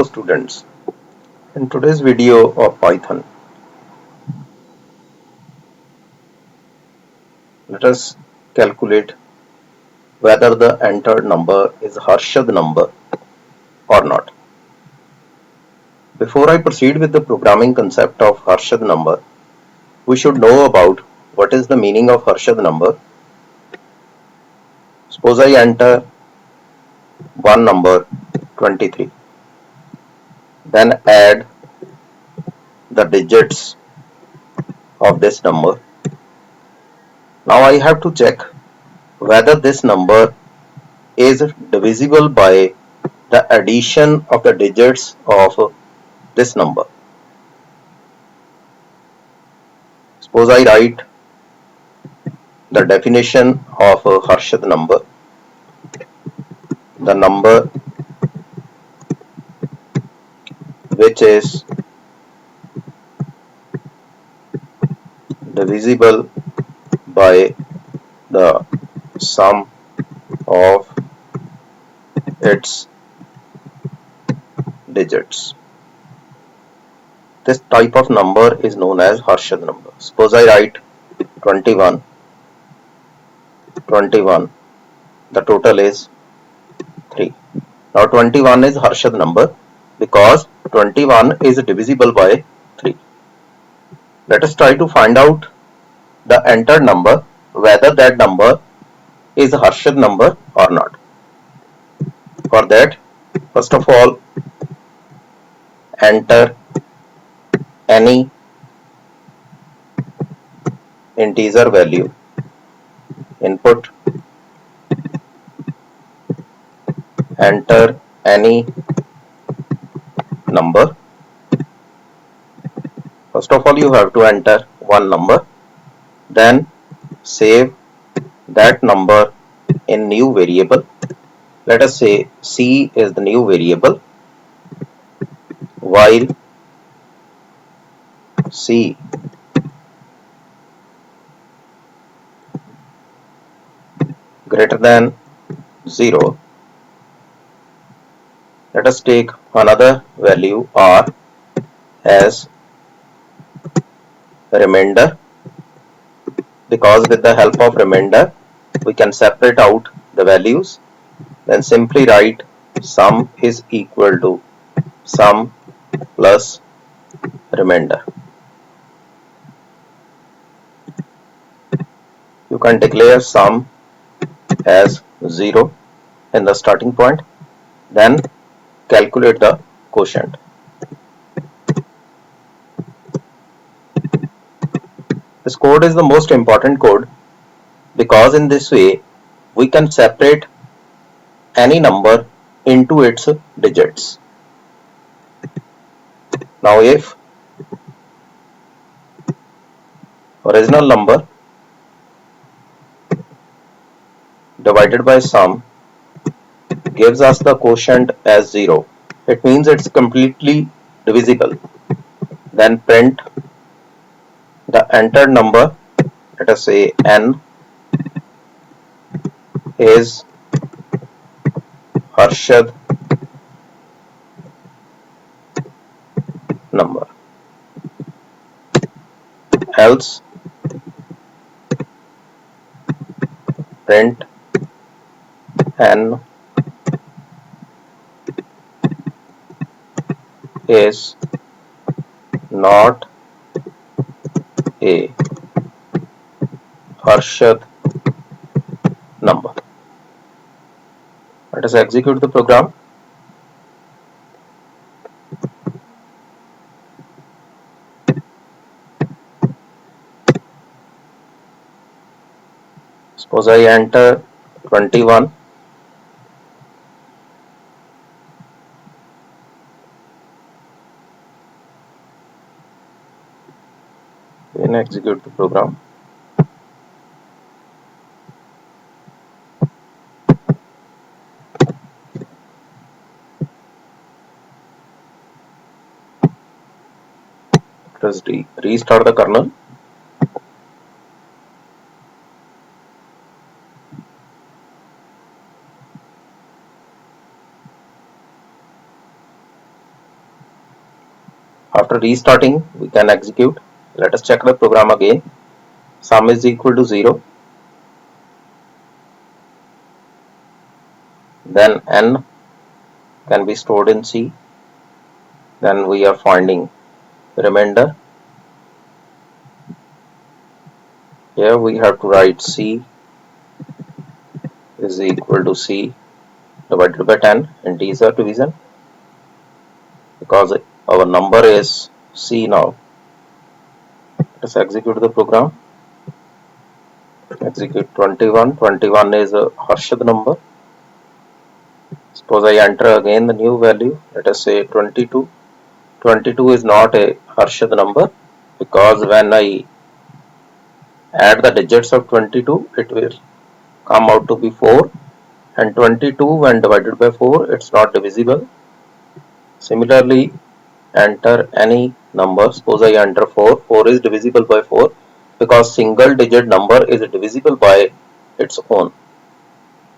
Students, in today's video of Python, let us calculate whether the entered number is Harshad number or not. Before I proceed with the programming concept of Harshad number, we should know about what is the meaning of Harshad number. Suppose I enter one number 23, then add the digits of this number. Now I have to check whether this number is divisible by the addition of the digits of this number. Suppose I write the definition of a Harshad number. The number which is divisible by the sum of its digits. This type of number is known as Harshad number. Suppose I write 21, 21. The total is 3. Now 21 is Harshad number because 21 is divisible by 3. Let us try to find out the entered number, whether that number is a Harshad number or not. For that, first of all, enter any integer value, input, enter any number. First of all, you have to enter one number, then save that number in new variable. Let us say C is the new variable, while C greater than 0. Let us take another value R as remainder, because with the help of remainder we can separate out the values. Then simply write sum is equal to sum plus remainder. You can declare sum as 0 in the starting point, then calculate the quotient. This code is the most important code because in this way we can separate any number into its digits. Now if original number divided by sum gives us the quotient as 0, it means it's completely divisible. Then print the entered number, let us say n is Harshad number, else print n is not a Harshad number. Let us execute the program. Suppose I enter 21, then execute the program. Let us restart the kernel. After restarting, we can execute. Let us check the program again. Sum is equal to 0. Then n can be stored in C. Then we are finding remainder. Here we have to write C is equal to C divided by 10, integer division, because our number is C now. Let us execute the program. Execute 21. 21 is a Harshad number. Suppose I enter again the new value. Let us say 22. 22 is not a Harshad number, because when I add the digits of 22, it will come out to be 4, and 22 when divided by 4, it's not divisible. Similarly, enter any number. Suppose I enter 4. 4 is divisible by 4, because single digit number is divisible by its own.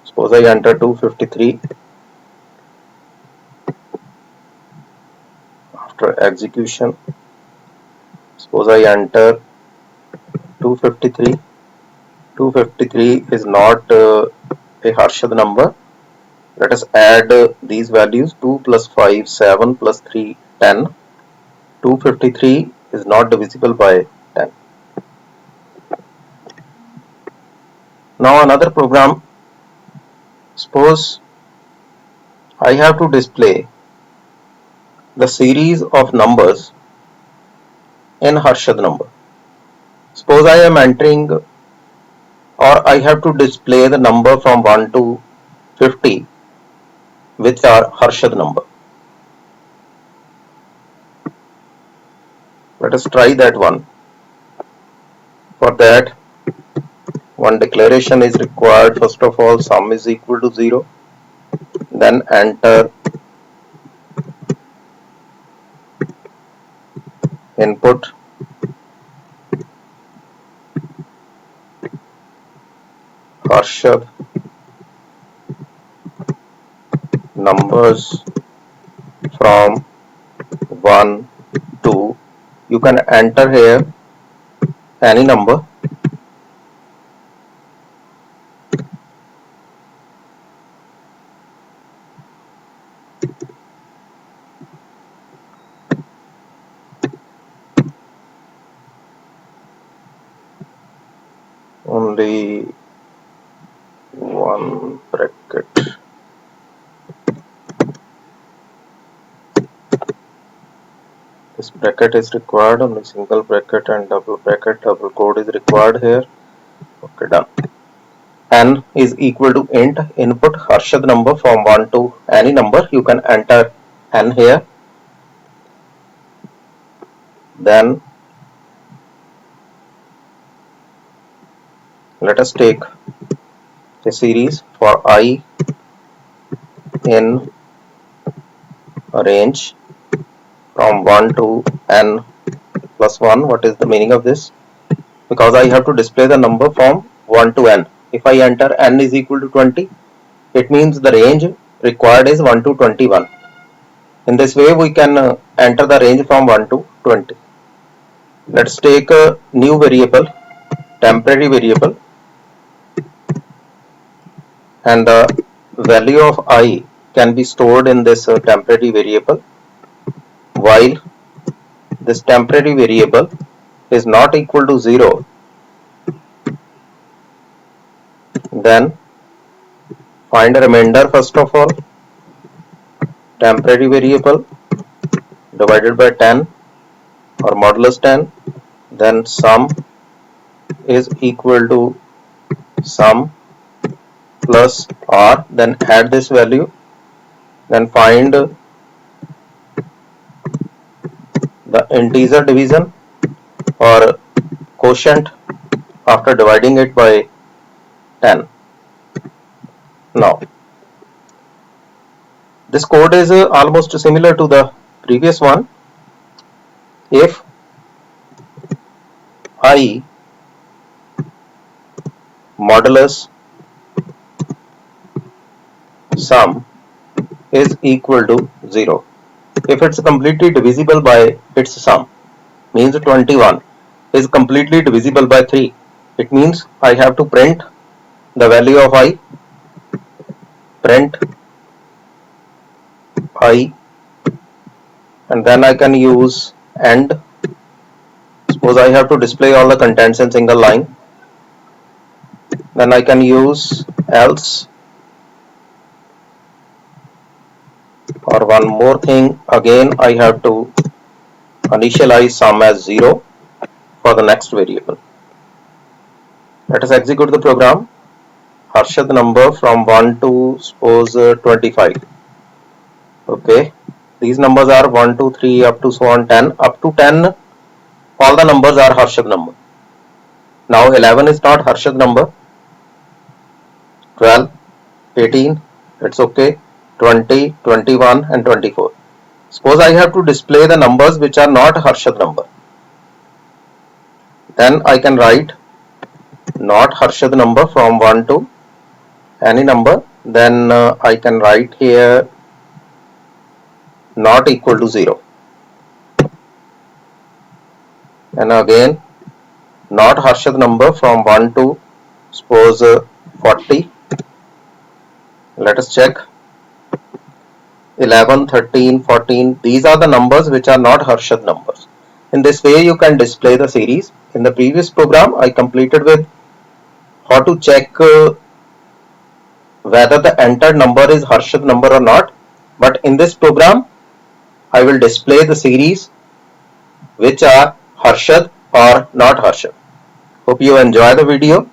Suppose I enter 253. After execution, suppose I enter 253. 253 is not a Harshad number. Let us add these values. 2 plus 5, 7 plus 3, 10. 253 is not divisible by 10. Now another program. Suppose I have to display the series of numbers in Harshad number. Suppose I am entering, or I have to display the number from 1 to 50, which are Harshad number. Let us try that one. For that, one declaration is required. First of all, sum is equal to 0. Then enter input Harshad numbers from 1 to, you can enter here any number. Only one bracket. This bracket is required, only single bracket and double bracket, double quote is required here. Okay, done. N is equal to int input Harshad number from 1 to any number. You can enter n here. Then let us take a series for I in a range from 1 to n plus 1. What is the meaning of this? Because I have to display the number from 1 to n. If I enter n is equal to 20, it means the range required is 1 to 21. In this way, we can enter the range from 1 to 20. Let's take a new variable, temporary variable, and the value of I can be stored in this temporary variable. While this temporary variable is not equal to 0, then find a remainder. First of all, temporary variable divided by 10 or modulus 10, then sum is equal to sum plus r, then add this value, then find the integer division or quotient after dividing it by 10. Now this code is almost similar to the previous one. If I modulus sum is equal to 0, if it's completely divisible by its sum, means 21 is completely divisible by 3. It means I have to print the value of I, print I, and then I can use AND. Suppose I have to display all the contents in single line, then I can use else. Or one more thing, again I have to initialize sum as 0 for the next variable. Let us execute the program. Harshad number from 1 to suppose 25. Okay, these numbers are 1, 2, 3 up to so on 10. Up to 10, all the numbers are Harshad number. Now 11 is not Harshad number. 12, 18, it's okay. 20, 21 and 24. Suppose I have to display the numbers which are not Harshad number. Then I can write not Harshad number from 1 to any number. Then I can write here not equal to 0. And again not Harshad number from 1 to suppose 40. Let us check. 11, 13, 14. These are the numbers which are not Harshad numbers. In this way you can display the series. In the previous program I completed with how to check whether the entered number is Harshad number or not. But in this program I will display the series which are Harshad or not Harshad. Hope you enjoy the video.